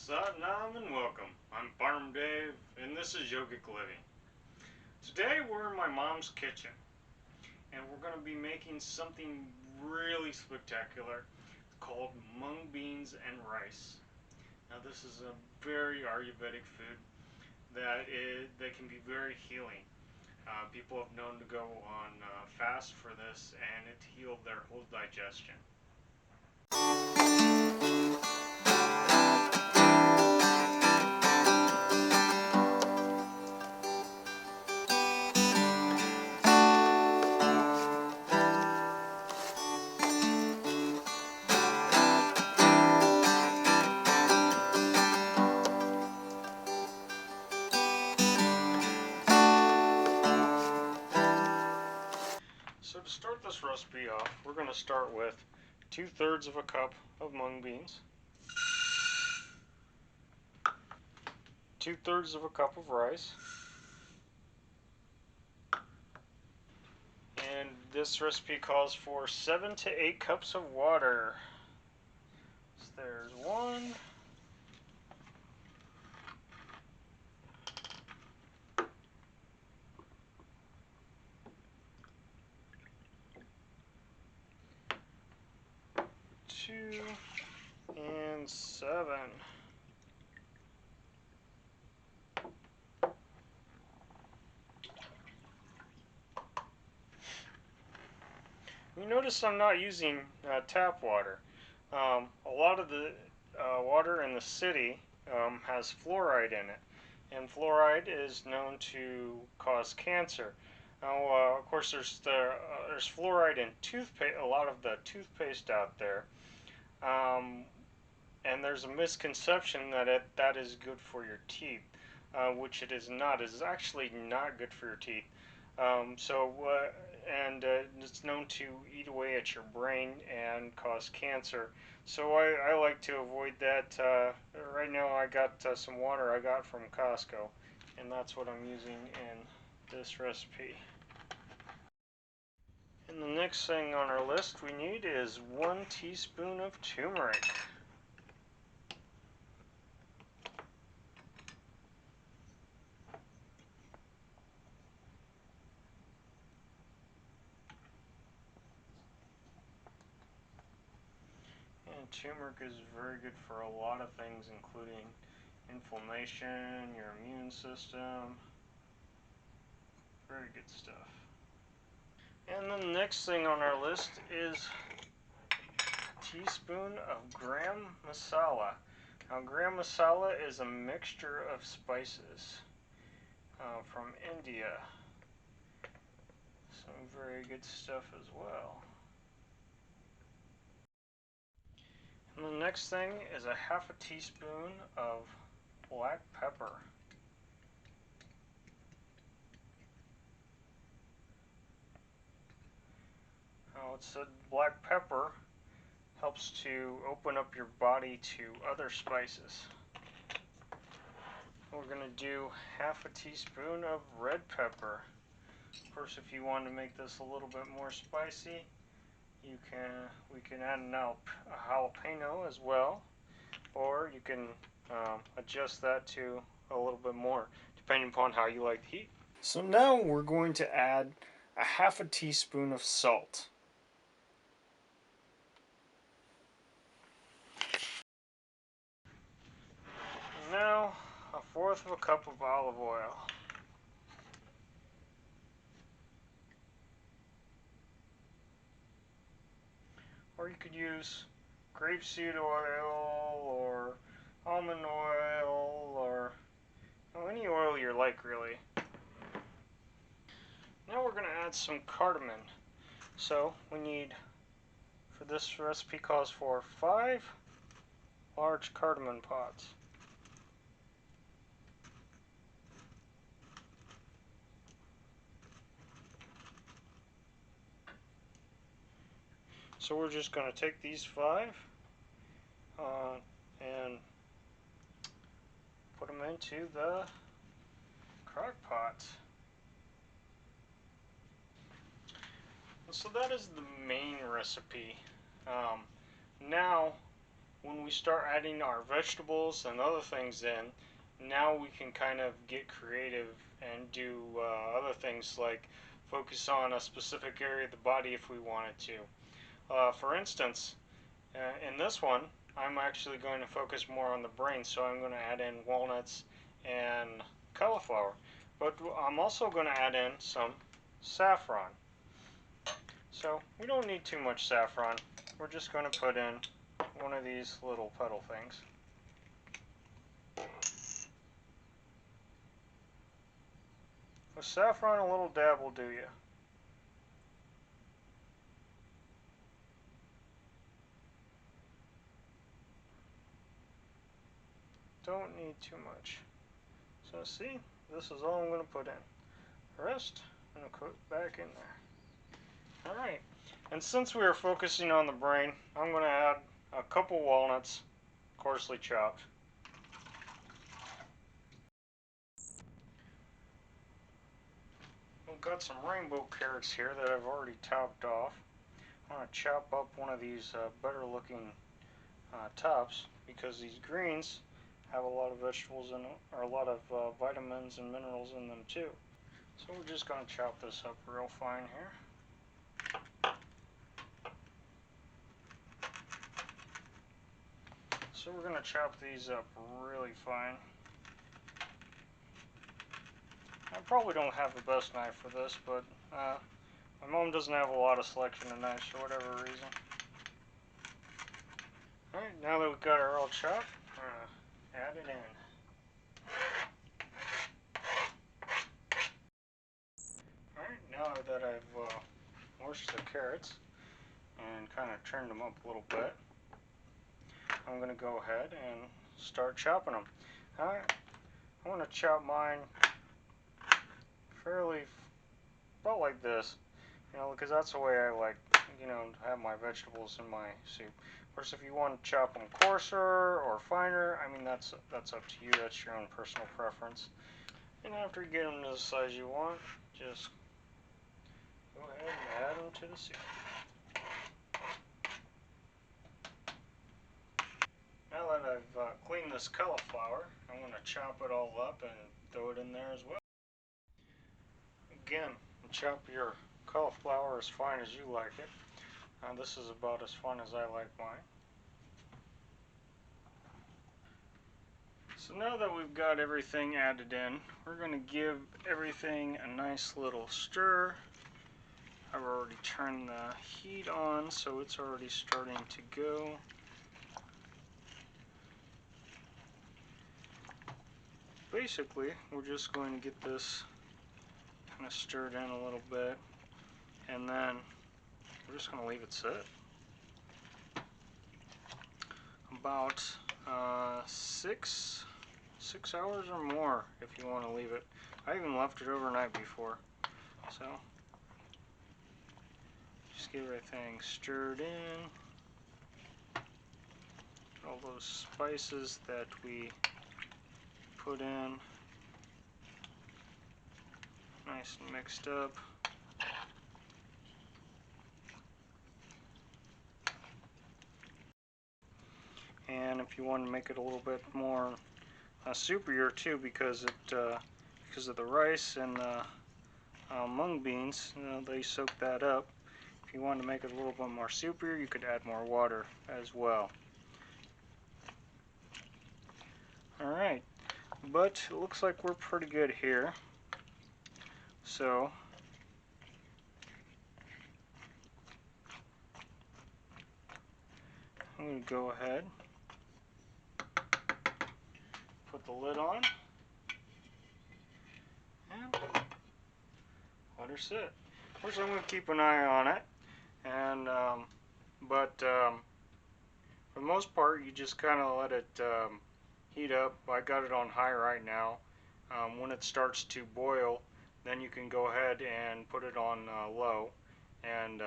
Satnam and welcome. I'm Farm Dave and this is Yogic Living. Today we're in my mom's kitchen and we're going to be making something really spectacular called mung beans and rice. Now this is a very Ayurvedic food that can be very healing. People have known to go on fast for this and it healed their whole digestion. So to start this recipe off, we're going to start with 2/3 of a cup of mung beans, 2/3 of a cup of rice, and this recipe calls for 7 to 8 cups of water. So there's 1, 2, and 7. You notice I'm not using tap water. A lot of the water in the city has fluoride in it, and fluoride is known to cause cancer. Now, of course, there's fluoride in toothpaste, a lot of the toothpaste out there, um, and there's a misconception that is good for your teeth, which it is not. It is actually not good for your teeth. It's known to eat away at your brain and cause cancer. So I like to avoid that. Right now I got some water I got from Costco, and that's what I'm using in this recipe. And the next thing on our list we need is 1 teaspoon of turmeric. And turmeric is very good for a lot of things, including inflammation, your immune system. Very good stuff. And then the next thing on our list is a teaspoon of Gram Masala. Now, Gram Masala is a mixture of spices from India. Some very good stuff as well. And the next thing is a 1/2 teaspoon of black pepper. Now, it's said black pepper helps to open up your body to other spices. We're going to do 1/2 teaspoon of red pepper. Of course, if you want to make this a little bit more spicy, we can add a jalapeno as well, or you can adjust that to a little bit more, depending upon how you like the heat. So now we're going to add a 1/2 teaspoon of salt. Now, 1/4 of a cup of olive oil. Or you could use grapeseed oil or almond oil or any oil you like, really. Now we're going to add some cardamom. So we need, for this recipe calls for 5 large cardamom pods. So we're just going to take these 5 and put them into the crock pot. So that is the main recipe. Now when we start adding our vegetables and other things in, now we can kind of get creative and do other things like focus on a specific area of the body if we wanted to. For instance, in this one, I'm actually going to focus more on the brain, so I'm going to add in walnuts and cauliflower. But I'm also going to add in some saffron. So we don't need too much saffron. We're just going to put in one of these little petal things. With saffron, a little dab will do you. Don't need too much. So see, this is all I'm going to put in. The rest, I'm going to put back in there. Alright, and since we are focusing on the brain, I'm going to add a couple walnuts, coarsely chopped. I've got some rainbow carrots here that I've already topped off. I'm going to chop up one of these better looking tops because these greens have a lot of vegetables in them, or a lot of vitamins and minerals in them too. So we're just going to chop this up real fine here. So we're going to chop these up really fine. I probably don't have the best knife for this, but my mom doesn't have a lot of selection of knives for whatever reason. Alright, now that we've got it all chopped, we're going to add it in. Alright, now that I've washed the carrots and kind of turned them up a little bit, I'm going to go ahead and start chopping them. Alright, I want to chop mine fairly about like this, you know, because that's the way I like, you know, to have my vegetables in my soup. Of course, if you want to chop them coarser or finer, I mean, that's up to you. That's your own personal preference. And after you get them to the size you want, just go ahead and add them to the soup. Now that I've cleaned this cauliflower, I'm going to chop it all up and throw it in there as well. Again, chop your cauliflower as fine as you like it. This is about as fine as I like mine. So now that we've got everything added in, we're going to give everything a nice little stir. I've already turned the heat on, so it's already starting to go. Basically, we're just going to get this kind of stirred in a little bit, and then we're just going to leave it sit. About 6 hours or more if you want to leave it. I even left it overnight before. So just get everything stirred in. All those spices that we put in nice and mixed up. And if you want to make it a little bit more soupier too, because of the rice and the mung beans, they soak that up. If you want to make it a little bit more soupier, you could add more water as well. Alright, but it looks like we're pretty good here. So I'm going to go ahead, put the lid on, and let her sit. Of course, I'm going to keep an eye on it, and but for the most part, you just kind of let it heat up. I got it on high right now. When it starts to boil, then you can go ahead and put it on low, and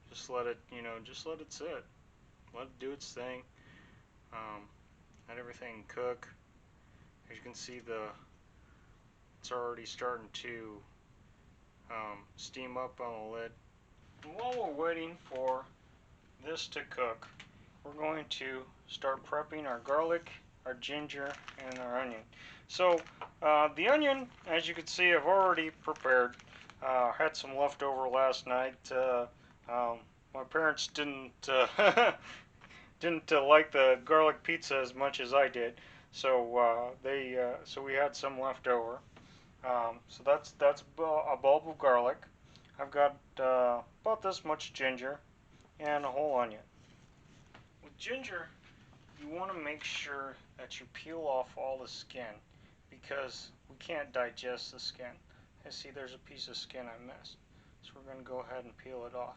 just let it, just let it sit. Let it do its thing. Let everything cook. As you can see, it's already starting to steam up on the lid. And while we're waiting for this to cook, we're going to start prepping our garlic, our ginger, and our onion. So the onion, as you can see, I've already prepared. Had some leftover last night. My parents didn't didn't like the garlic pizza as much as I did, so so we had some left over. So that's a bulb of garlic. I've got about this much ginger and a whole onion. With ginger, you want to make sure that you peel off all the skin because we can't digest the skin. I see there's a piece of skin I missed, so we're going to go ahead and peel it off.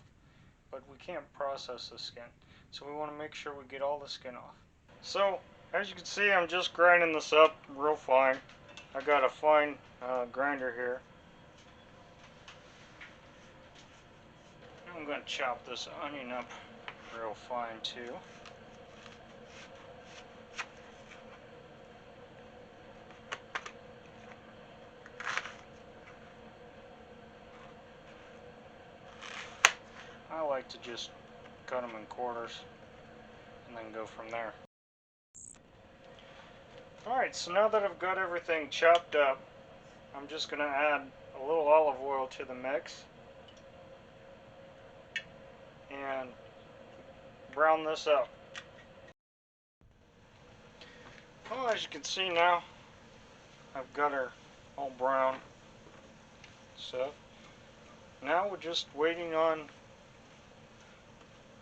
But we can't process the skin, so we want to make sure we get all the skin off. So as you can see, I'm just grinding this up real fine. I got a fine grinder here. I'm going to chop this onion up real fine too. I like to just cut them in quarters and then go from there. Alright, so now that I've got everything chopped up, I'm just going to add a little olive oil to the mix and brown this up. Well, as you can see now, I've got her all brown. So now we're just waiting on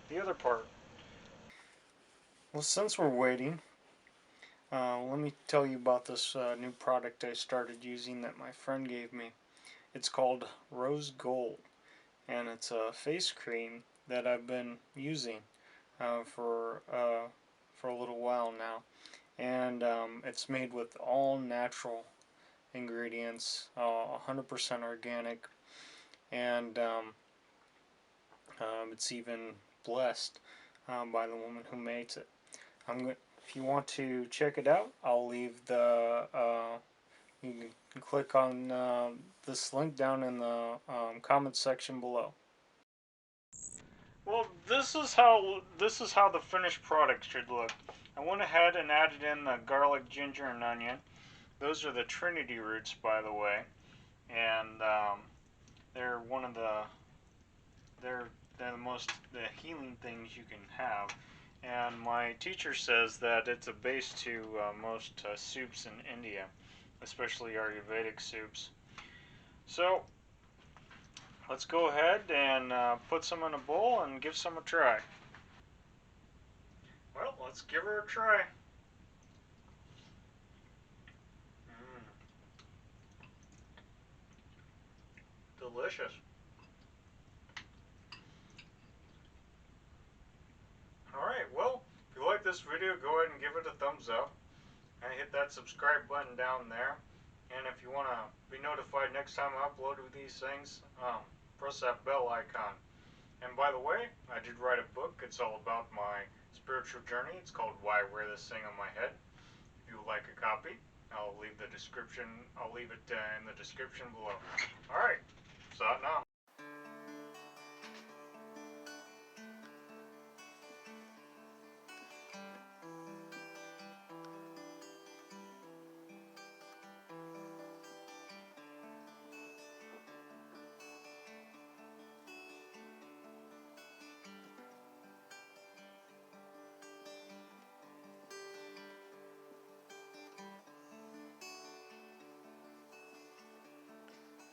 the other part. Well, since we're waiting, let me tell you about this new product I started using that my friend gave me. It's called Rose Gold, and it's a face cream that I've been using for a little while now, and it's made with all natural ingredients, 100% organic, and it's even blessed by the woman who makes it. If you want to check it out, I'll leave the you can click on this link down in the comment section below. Well, this is how the finished product should look. I went ahead and added in the garlic, ginger, and onion. Those are the Trinity roots, by the way, and they're one of the they're the healing things you can have. And my teacher says that it's a base to most soups in India, especially Ayurvedic soups. So let's go ahead and put some in a bowl and give some a try. Well, let's give her a try. Delicious. Alright, well, if you like this video, go ahead and give it a thumbs up. And hit that subscribe button down there. And if you want to be notified next time I upload these things, press that bell icon. And by the way, I did write a book. It's all about my spiritual journey. It's called Why I Wear This Thing on My Head. If you would like a copy, I'll leave it in the description below. Alright, so now.